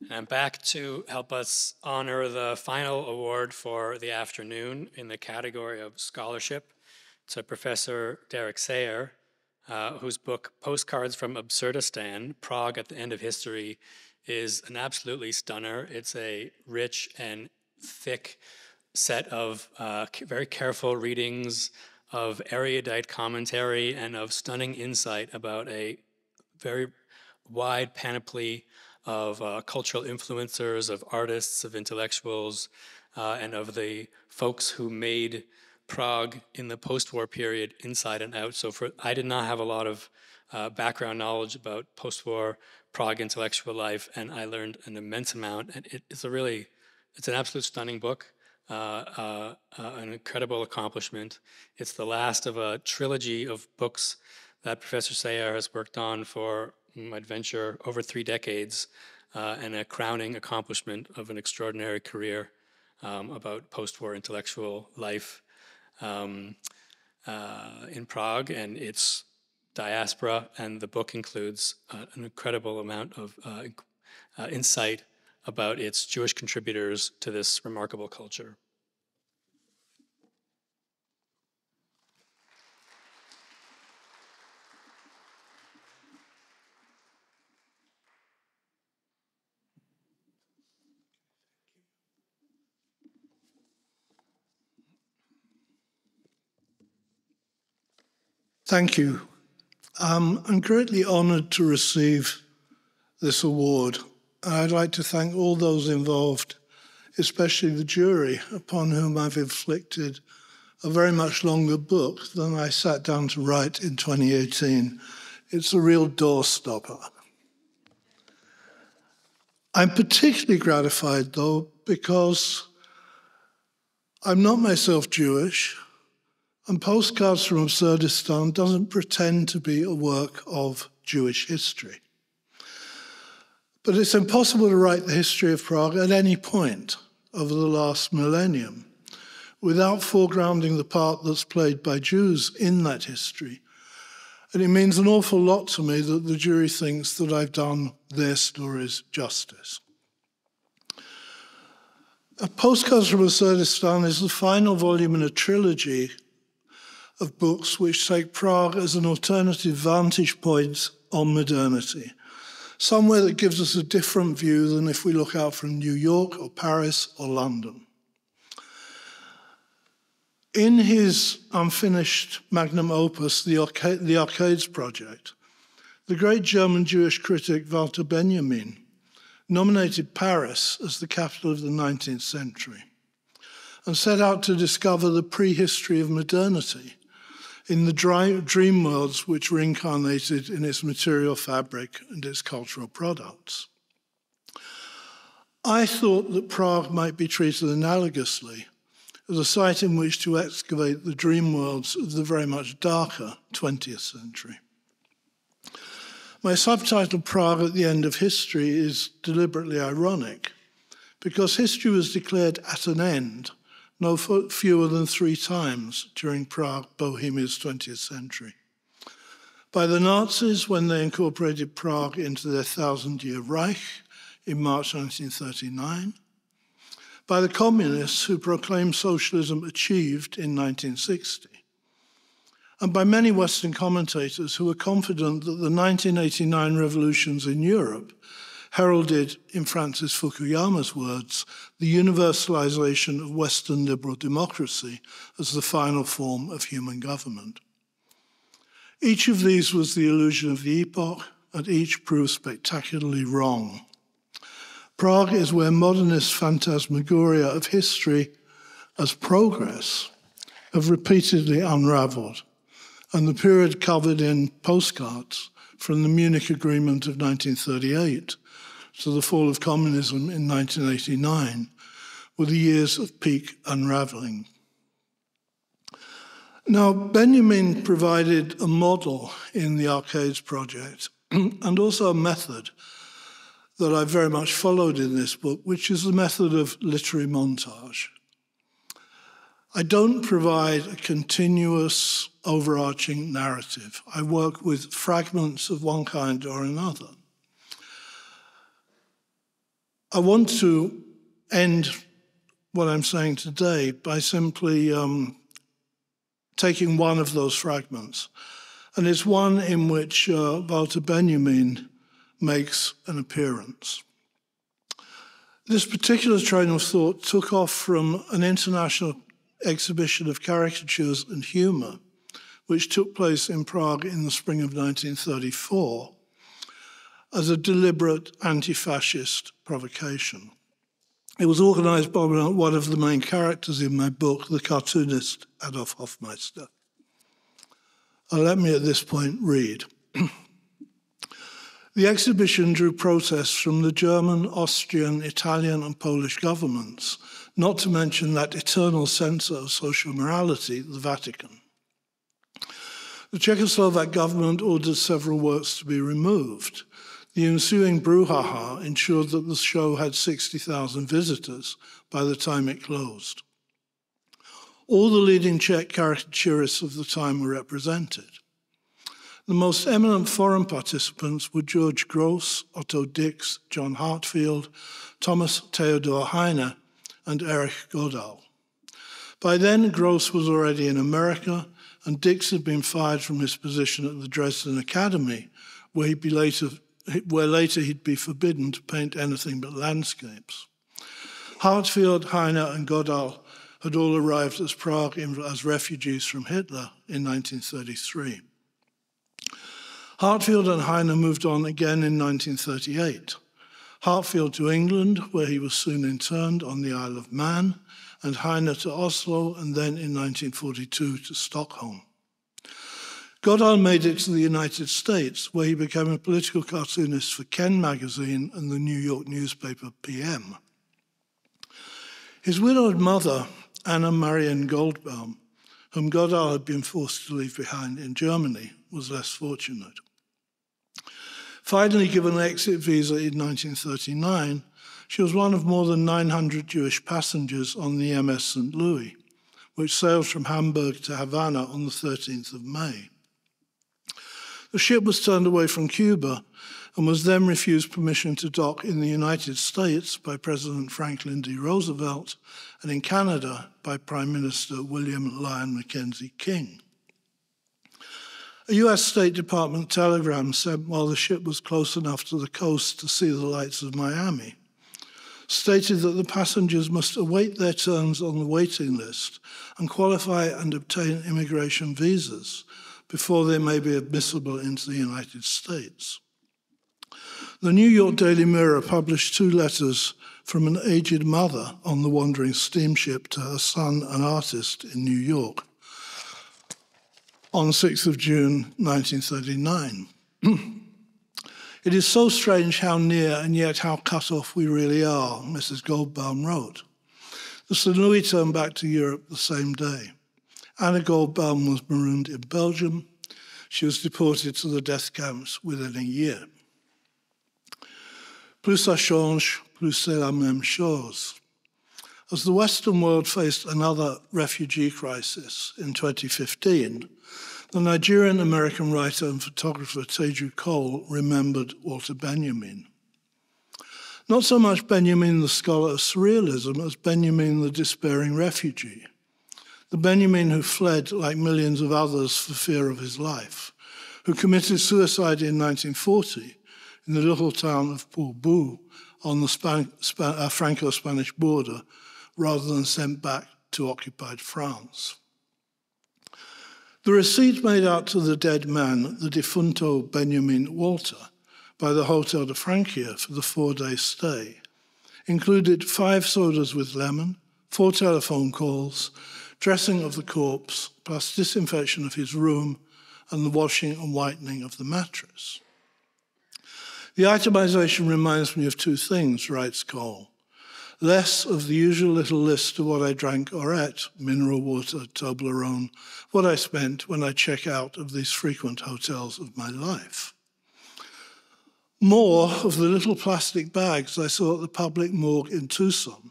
And I'm back to help us honor the final award for the afternoon in the category of scholarship to Professor Derek Sayer, whose book Postcards from Absurdistan, Prague at the End of History, is an absolutely stunner. It's a rich and thick set of very careful readings of erudite commentary and of stunning insight about a very wide panoply of cultural influencers, of artists, of intellectuals, and of the folks who made Prague in the post-war period inside and out. So I did not have a lot of background knowledge about post-war Prague intellectual life, and I learned an immense amount. And it's an absolute stunning book, an incredible accomplishment. It's the last of a trilogy of books that Professor Sayer has worked on for, I'd venture, over 3 decades, and a crowning accomplishment of an extraordinary career about post-war intellectual life in Prague and its diaspora. And the book includes an incredible amount of insight about its Jewish contributors to this remarkable culture. Thank you. I'm greatly honored to receive this award. I'd like to thank all those involved, especially the jury, upon whom I've inflicted a very much longer book than I sat down to write in 2018. It's a real doorstopper. I'm particularly gratified, though, because I'm not myself Jewish, and Postcards from Absurdistan doesn't pretend to be a work of Jewish history. But it's impossible to write the history of Prague at any point over the last millennium without foregrounding the part that's played by Jews in that history. And it means an awful lot to me that the jury thinks that I've done their stories justice. Postcards from Absurdistan is the final volume in a trilogy of books which take Prague as an alternative vantage point on modernity, somewhere that gives us a different view than if we look out from New York or Paris or London. In his unfinished magnum opus, The Arcades Project, the great German Jewish critic Walter Benjamin nominated Paris as the capital of the 19th century and set out to discover the prehistory of modernity in the dream worlds which were incarnated in its material fabric and its cultural products. I thought that Prague might be treated analogously as a site in which to excavate the dream worlds of the very much darker 20th century. My subtitle, Prague at the End of History, is deliberately ironic because history was declared at an end no fewer than 3 times during Prague, Bohemia's 20th century. By the Nazis when they incorporated Prague into their 1,000-year Reich in March 1939, by the communists who proclaimed socialism achieved in 1960, and by many Western commentators who were confident that the 1989 revolutions in Europe heralded, in Francis Fukuyama's words, the universalization of Western liberal democracy as the final form of human government. Each of these was the illusion of the epoch, and each proved spectacularly wrong. Prague is where modernist phantasmagoria of history as progress have repeatedly unraveled, and the period covered in Postcards from the Munich Agreement of 1938 to the fall of communism in 1989 were the years of peak unraveling. Now, Benjamin provided a model in the Arcades Project and also a method that I very much followed in this book, which is the method of literary montage. I don't provide a continuous, overarching narrative. I work with fragments of one kind or another. I want to end what I'm saying today by simply taking one of those fragments. And it's one in which Walter Benjamin makes an appearance. This particular train of thought took off from an international exhibition of caricatures and humour, which took place in Prague in the spring of 1934 as a deliberate anti-fascist provocation. It was organised by one of the main characters in my book, the cartoonist Adolf Hofmeister. Let me at this point read. The exhibition drew protests from the German, Austrian, Italian and Polish governments, not to mention that eternal censor of social morality, the Vatican. The Czechoslovak government ordered several works to be removed. The ensuing brouhaha ensured that the show had 60,000 visitors by the time it closed. All the leading Czech caricaturists of the time were represented. The most eminent foreign participants were George Gross, Otto Dix, John Hartfield, Thomas Theodor Heine, and Erich Godal. By then, Gross was already in America, and Dix had been fired from his position at the Dresden Academy, where later he'd be forbidden to paint anything but landscapes. Hartfield, Heine, and Godal had all arrived at Prague as refugees from Hitler in 1933. Hartfield and Heine moved on again in 1938. Hartfield to England, where he was soon interned on the Isle of Man, and Heine to Oslo, and then in 1942 to Stockholm. Godal made it to the United States, where he became a political cartoonist for Ken magazine and the New York newspaper PM. His widowed mother, Anna Marion Goldbaum, whom Godal had been forced to leave behind in Germany, was less fortunate. Finally given an exit visa in 1939, she was one of more than 900 Jewish passengers on the MS St. Louis, which sailed from Hamburg to Havana on the 13th of May. The ship was turned away from Cuba and was then refused permission to dock in the United States by President Franklin D. Roosevelt and in Canada by Prime Minister William Lyon Mackenzie King. A US State Department telegram sent while the ship was close enough to the coast to see the lights of Miami stated that the passengers must await their turns on the waiting list and qualify and obtain immigration visas before they may be admissible into the United States. The New York Daily Mirror published 2 letters from an aged mother on the wandering steamship to her son, an artist in New York, on 6th of June 1939. It is so strange how near and yet how cut off we really are, Mrs. Goldbaum wrote. The St. Louis turned back to Europe the same day. Anna Goldbaum was marooned in Belgium. She was deported to the death camps within a year. Plus ça change, plus c'est la même chose. As the Western world faced another refugee crisis in 2015, the Nigerian-American writer and photographer Teju Cole remembered Walter Benjamin. Not so much Benjamin the scholar of surrealism as Benjamin the despairing refugee, the Benjamin who fled like millions of others for fear of his life, who committed suicide in 1940 in the little town of Pourbout on the Franco-Spanish border, rather than sent back to occupied France. The receipt made out to the dead man, the defunto Benjamin Walter, by the Hotel de Francia for the 4-day stay, included 5 sodas with lemon, 4 telephone calls, dressing of the corpse, plus disinfection of his room and the washing and whitening of the mattress. The itemization reminds me of 2 things, writes Cole. Less of the usual little list of what I drank or ate, mineral water, Toblerone, what I spent when I check out of these frequent hotels of my life. More of the little plastic bags I saw at the public morgue in Tucson,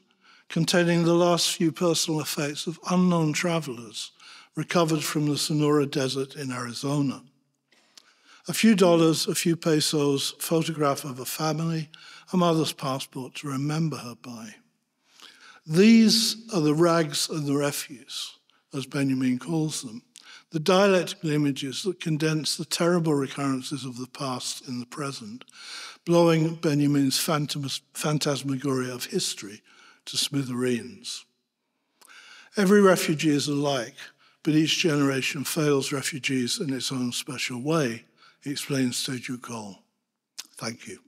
containing the last few personal effects of unknown travelers recovered from the Sonora Desert in Arizona. A few dollars, a few pesos, photograph of a family, a mother's passport to remember her by. These are the rags and the refuse, as Benjamin calls them, the dialectical images that condense the terrible recurrences of the past in the present, blowing Benjamin's phantasmagoria of history to smithereens. Every refugee is alike, but each generation fails refugees in its own special way, explains Teju Cole. Thank you.